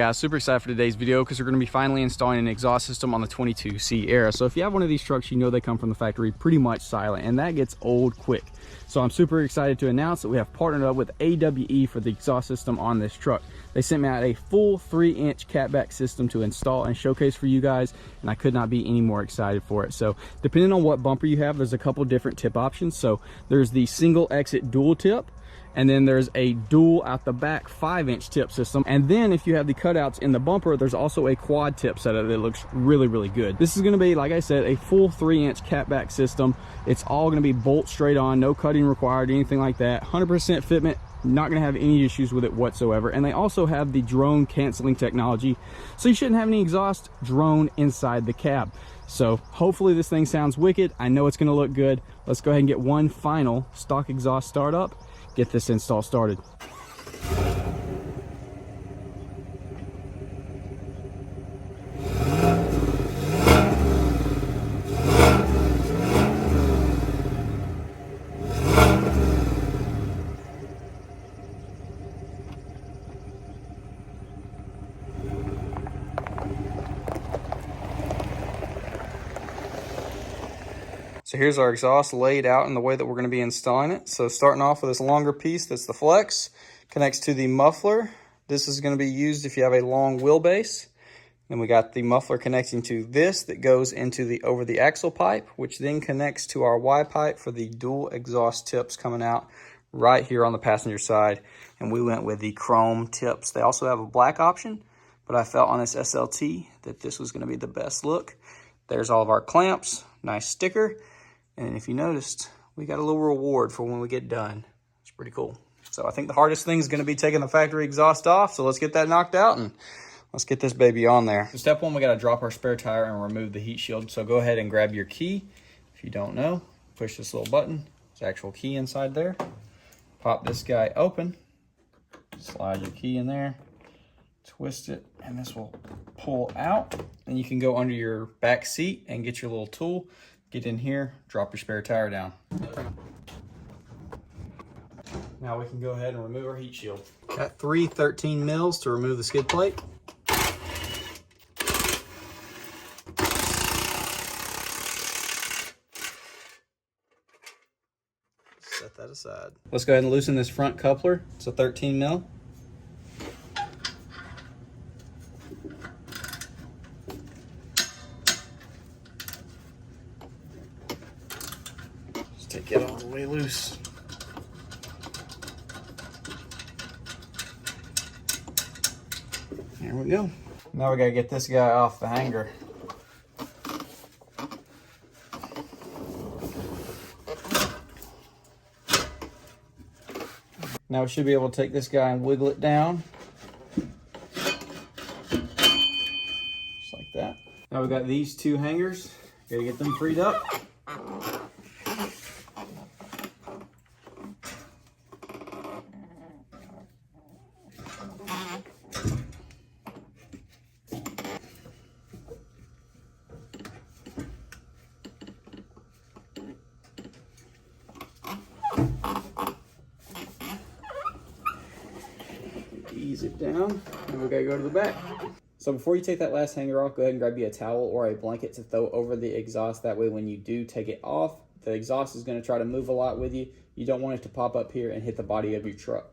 guys, super excited for today's video because we're going to be finally installing an exhaust system on the 22 Sierra. So if you have one of these trucks, you know they come from the factory pretty much silent, and that gets old quick. So I'm super excited to announce that we have partnered up with AWE for the exhaust system on this truck. They sent me out a full 3-inch catback system to install and showcase for you guys, and I could not be any more excited for it. So depending on what bumper you have, there's a couple different tip options. So there's the single exit dual tip, and then there's a dual out the back 5-inch tip system. And then if you have the cutouts in the bumper, there's also a quad tip setup that looks really, really good. This is gonna be, like I said, a full 3-inch catback system. It's all gonna be bolt straight on, no cutting required, anything like that. 100% fitment, not gonna have any issues with it whatsoever. And they also have the drone canceling technology, so you shouldn't have any exhaust drone inside the cab. So hopefully this thing sounds wicked. I know it's gonna look good. Let's go ahead and get one final stock exhaust startup, get this install started. So here's our exhaust laid out in the way that we're going to be installing it. So starting off with this longer piece, that's the flex, connects to the muffler. This is going to be used if you have a long wheelbase. Then we got the muffler connecting to this that goes into the over the axle pipe, which then connects to our Y pipe for the dual exhaust tips coming out right here on the passenger side. And we went with the chrome tips. They also have a black option, but I felt on this SLT that this was going to be the best look. There's all of our clamps, nice sticker. And if you noticed, we got a little reward for when we get done. It's pretty cool. So I think the hardest thing is going to be taking the factory exhaust off. So let's get that knocked out and let's get this baby on there. So step one, we got to drop our spare tire and remove the heat shield. So go ahead and grab your key. If you don't know, push this little button. There's actual key inside there. Pop this guy open. Slide your key in there. Twist it, and this will pull out. Then you can go under your back seat and get your little tool. Get in here, drop your spare tire down. Now we can go ahead and remove our heat shield. Got 3 13 mils to remove the skid plate. Set that aside. Let's go ahead and loosen this front coupler. It's a 13 mil. Take it all the way loose. There we go. Now we gotta get this guy off the hanger. Now we should be able to take this guy and wiggle it down. Just like that. Now we got these 2 hangers. Gotta get them freed up. Ease it down, and we gotta go to the back. So before you take that last hanger off, go ahead and grab you a towel or a blanket to throw over the exhaust. That way when you do take it off, the exhaust is gonna try to move a lot with you. You don't want it to pop up here and hit the body of your truck.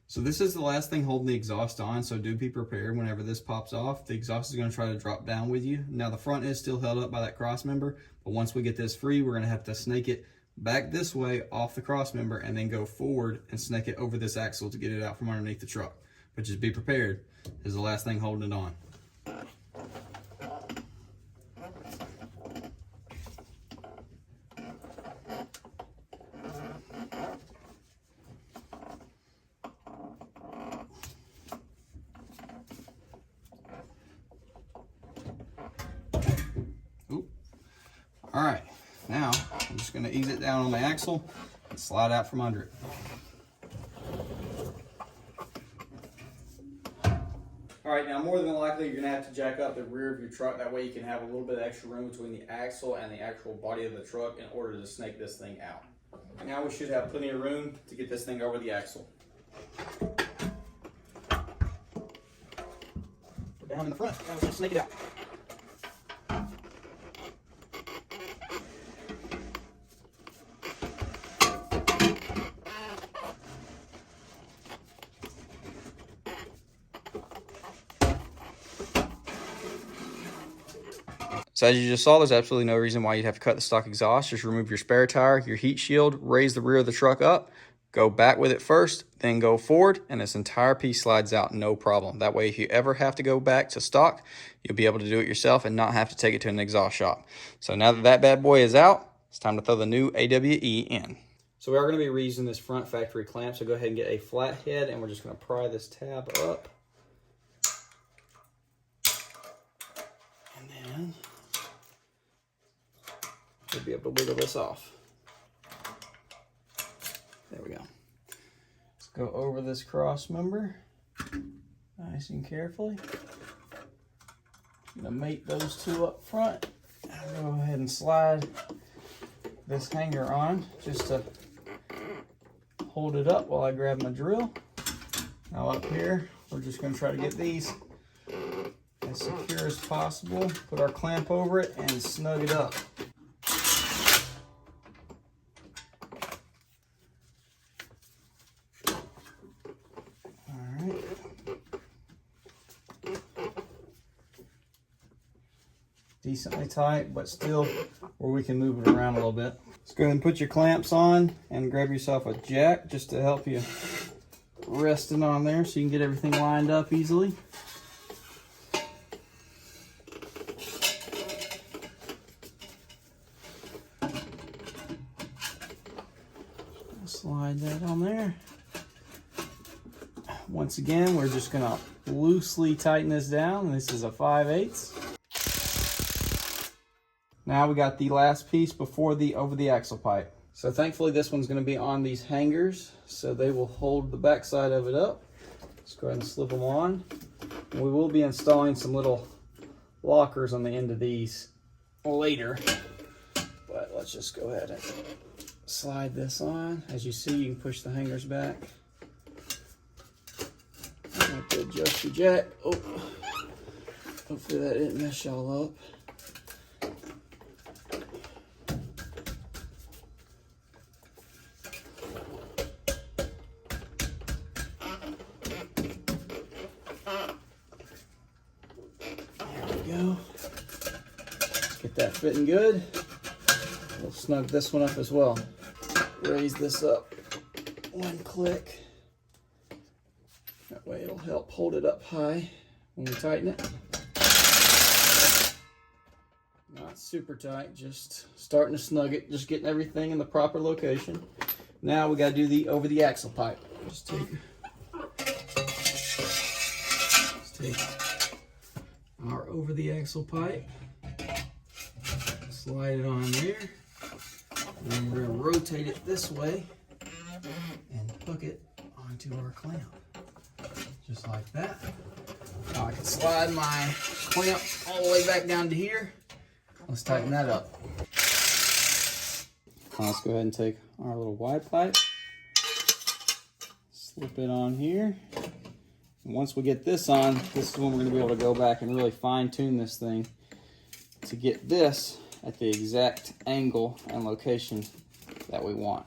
So this is the last thing holding the exhaust on, so do be prepared whenever this pops off. The exhaust is going to try to drop down with you. Now the front is still held up by that cross member, but once we get this free, we're going to have to snake it back this way off the cross member and then go forward and snake it over this axle to get it out from underneath the truck. But just be prepared. This is the last thing holding it on. All right, now I'm just going to ease it down on the axle and slide out from under it. All right, now more than likely you're gonna have to jack up the rear of your truck. That way you can have a little bit of extra room between the axle and the actual body of the truck in order to snake this thing out. Now we should have plenty of room to get this thing over the axle. Down in the front, now we're gonna snake it out. So as you just saw, there's absolutely no reason why you'd have to cut the stock exhaust. Just remove your spare tire, your heat shield, raise the rear of the truck up, go back with it first, then go forward, and this entire piece slides out no problem. That way, if you ever have to go back to stock, you'll be able to do it yourself and not have to take it to an exhaust shop. So now that that bad boy is out, it's time to throw the new AWE in. So we are going to be reusing this front factory clamp, so go ahead and get a flat head, and we're just going to pry this tab up. And then we'll be able to wiggle this off. There we go. Let's go over this cross member nice and carefully. I'm gonna mate those two up front. I'll go ahead and slide this hanger on just to hold it up while I grab my drill. Now up here, we're just gonna try to get these as secure as possible. Put our clamp over it and snug it up. Decently tight, but still where we can move it around a little bit. Let's go ahead and put your clamps on and grab yourself a jack just to help you rest it on there so you can get everything lined up easily. Slide that on there. Once again, we're just gonna loosely tighten this down. This is a 5/8. Now we got the last piece before the over the axle pipe. So thankfully this one's going to be on these hangers, so they will hold the back side of it up. Let's go ahead and slip them on. And we will be installing some little lockers on the end of these later, but let's just go ahead and slide this on. As you see, you can push the hangers back. You have to adjust your jack. Oh, hopefully that didn't mess y'all up. Go. Get that fitting good. We'll snug this one up as well. Raise this up one click. That way it'll help hold it up high when we tighten it. Not super tight, just starting to snug it, just getting everything in the proper location. Now we got to do the over the axle pipe. Just take our over the axle pipe, slide it on there, and then we're going to rotate it this way and hook it onto our clamp, just like that. Now I can slide my clamp all the way back down to here. Let's tighten that up. Now let's go ahead and take our little wide pipe, slip it on here. And once we get this on, this is when we're going to be able to go back and really fine tune this thing to get this at the exact angle and location that we want.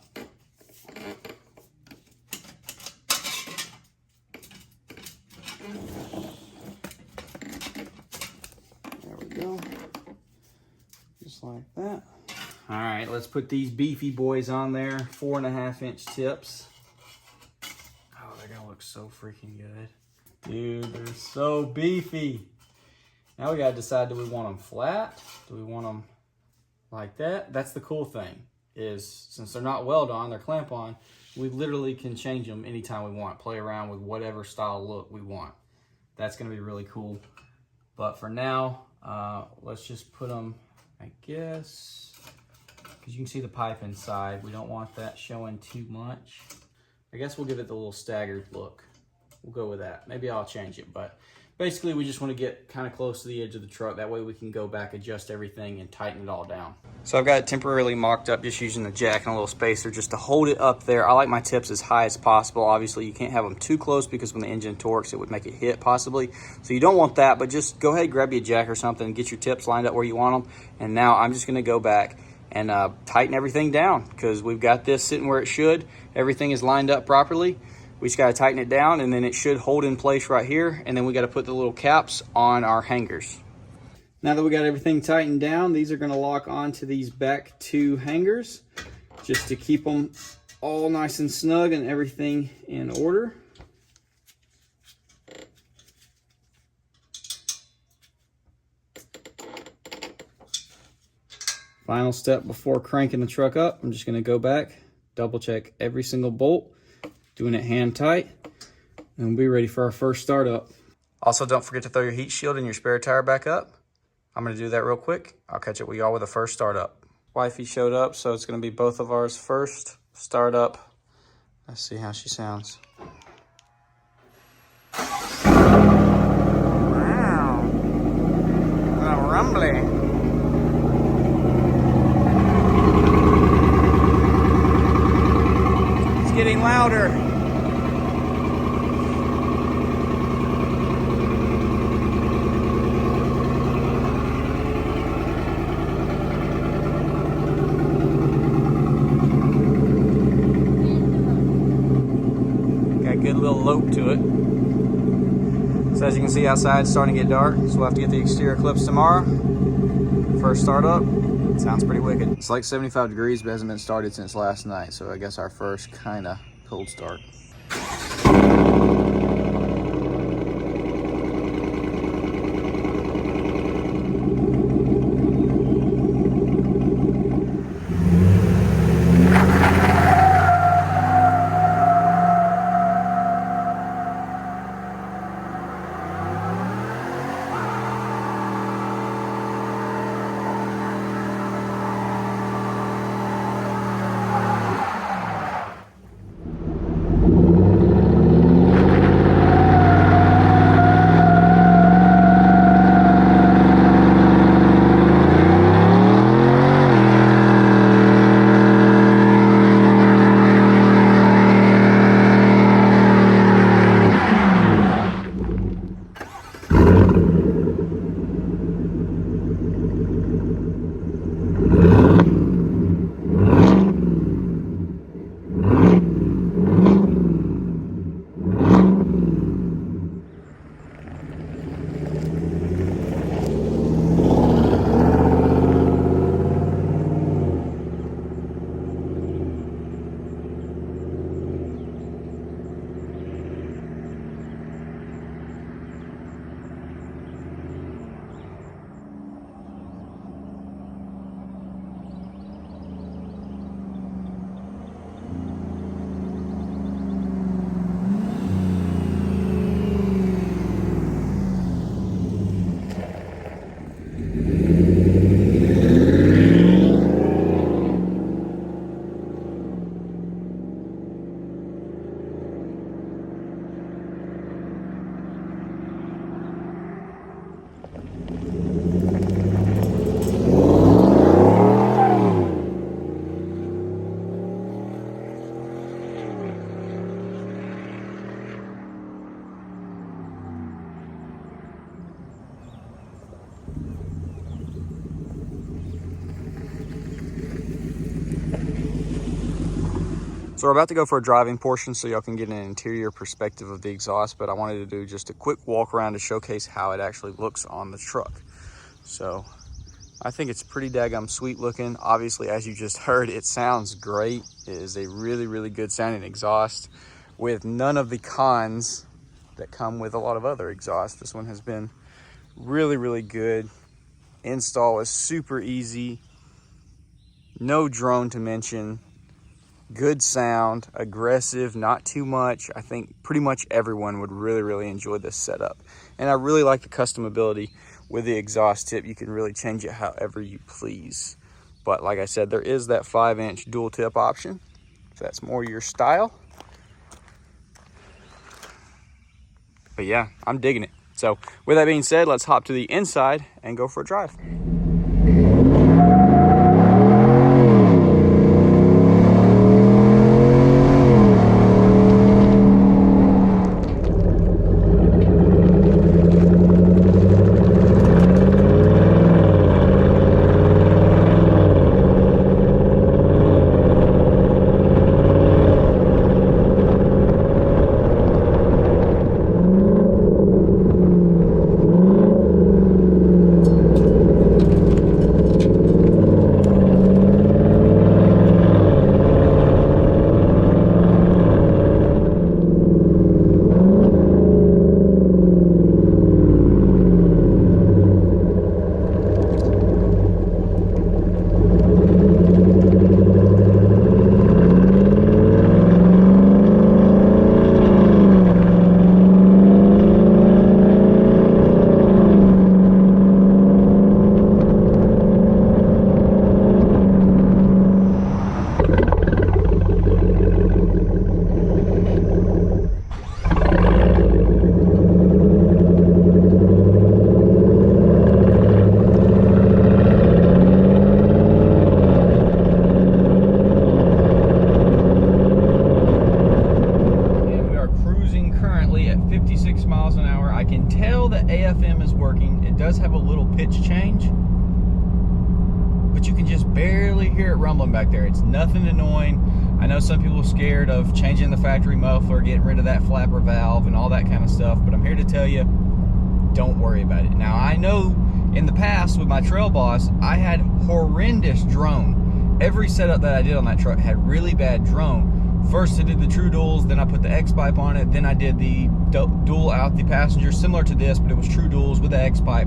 There we go. Just like that. All right, let's put these beefy boys on there, 4.5-inch tips. Oh, they're gonna look so freaking good. Dude, they're so beefy. Now we gotta decide, do we want them flat? Do we want them like that? That's the cool thing, is since they're not weld on, they're clamp on, we literally can change them anytime we want, play around with whatever style look we want. That's gonna be really cool. But for now, let's just put them, I guess, because you can see the pipe inside. We don't want that showing too much. I guess we'll give it the little staggered look. we'll go with that. Maybe I'll change it, but basically we just want to get kind of close to the edge of the truck. That way we can go back, adjust everything, and tighten it all down. So I've got it temporarily mocked up, just using the jack and a little spacer just to hold it up there. I like my tips as high as possible. Obviously you can't have them too close because when the engine torques, it would make it hit possibly. So you don't want that, but just go ahead, grab you a jack or something, and get your tips lined up where you want them. And now I'm just gonna go back and tighten everything down because we've got this sitting where it should. Everything is lined up properly. We just gotta tighten it down and then it should hold in place right here. And then we gotta put the little caps on our hangers. Now that we got everything tightened down, these are gonna lock onto these back two hangers just to keep them all nice and snug and everything in order. Final step before cranking the truck up, I'm just gonna go back, double check every single bolt, doing it hand tight, and we'll be ready for our first startup. Also, don't forget to throw your heat shield and your spare tire back up. I'm gonna do that real quick. I'll catch up with y'all with the first startup. Wifey showed up, so it's gonna be both of ours first startup. Let's see how she sounds. Wow, a little rumbly. Getting louder. Got a good little lope to it. So as you can see outside, it's starting to get dark, so we'll have to get the exterior clips tomorrow. First startup. Sounds pretty wicked. It's like 75 degrees, but hasn't been started since last night. So I guess our first kind of cold start. So we're about to go for a driving portion so y'all can get an interior perspective of the exhaust, but I wanted to do just a quick walk around to showcase how it actually looks on the truck. So I think it's pretty daggum sweet looking. Obviously, as you just heard, it sounds great. It is a really, really good sounding exhaust with none of the cons that come with a lot of other exhausts. This one has been really, really good. Install is super easy. No drone to mention. Good sound, aggressive, not too much. I think pretty much everyone would really, really enjoy this setup. And I really like the customability with the exhaust tip. You can really change it however you please. But like I said, there is that 5-inch dual tip option, if that's more your style. But yeah, I'm digging it. So with that being said, let's hop to the inside and go for a drive. Have a little pitch change, but you can just barely hear it rumbling back there. It's nothing annoying. I know some people are scared of changing the factory muffler, getting rid of that flapper valve and all that kind of stuff, but I'm here to tell you, don't worry about it. Now, I know in the past with my Trail Boss, I had horrendous drone. Every setup that I did on that truck had really bad drone. First I did the True Duals, then I put the X-Pipe on it, then I did the dual out the passenger, similar to this, but it was True Duals with the X-Pipe.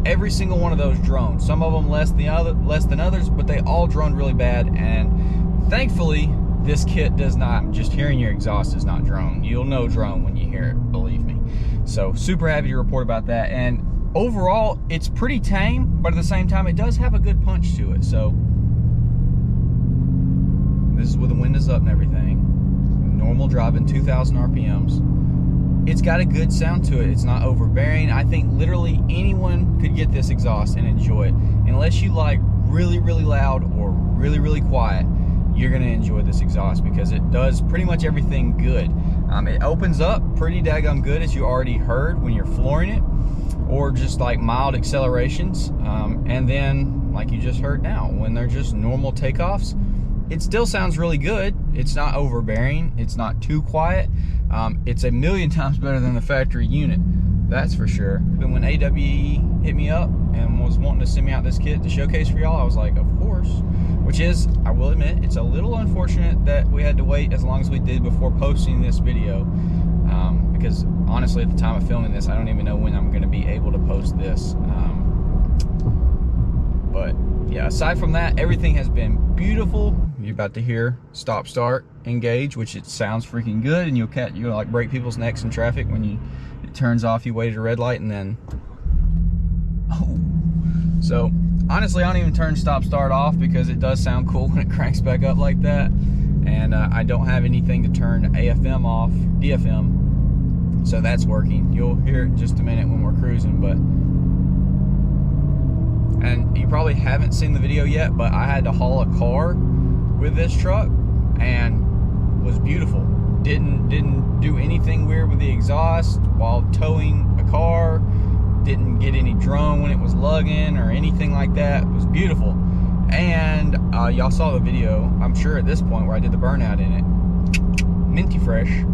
Every single one of those droned. Some of them less than others, but they all droned really bad, and thankfully this kit does not. Just hearing your exhaust is not drone. You'll know drone when you hear it, believe me. So super happy to report about that, and overall it's pretty tame, but at the same time it does have a good punch to it. So this is with the windows up and everything. Normal driving, 2,000 RPMs. It's got a good sound to it. It's not overbearing. I think literally anyone could get this exhaust and enjoy it. Unless you like really, really loud or really, really quiet, you're gonna enjoy this exhaust because it does pretty much everything good. It opens up pretty daggone good, as you already heard, when you're flooring it, or just like mild accelerations. And then, like you just heard now, when they're just normal takeoffs, it still sounds really good. It's not overbearing. It's not too quiet. It's a million times better than the factory unit, that's for sure. And when AWE hit me up and was wanting to send me out this kit to showcase for y'all, I was like, of course. Which is, I will admit, it's a little unfortunate that we had to wait as long as we did before posting this video. Because honestly, at the time of filming this, I don't even know when I'm gonna be able to post this. But yeah, aside from that, everything has been beautiful. You're about to hear stop, start, engage, which it sounds freaking good, and you'll like break people's necks in traffic when it turns off. You wait at a red light and then so honestly, I don't even turn stop, start off because it does sound cool when it cranks back up like that. And I don't have anything to turn AFM off, DFM, so that's working. You'll hear it in just a minute when we're cruising. But and you probably haven't seen the video yet, but I had to haul a car with this truck, and was beautiful. Didn't do anything weird with the exhaust while towing a car. Didn't get any drone when it was lugging or anything like that. It was beautiful. And y'all saw the video, I'm sure at this point, where I did the burnout in it. Minty fresh.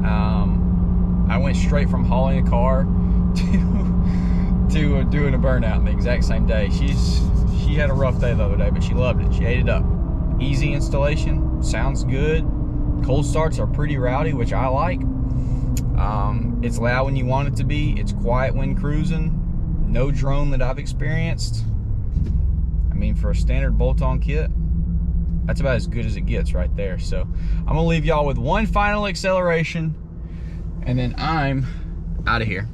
I went straight from hauling a car to doing a burnout the exact same day. She had a rough day the other day, but she loved it. She ate it up. Easy installation, sounds good. Cold starts are pretty rowdy, which I like. It's loud when you want it to be. It's quiet when cruising. No drone that I've experienced. I mean, for a standard bolt-on kit, that's about as good as it gets right there. So I'm gonna leave y'all with one final acceleration, and then I'm out of here.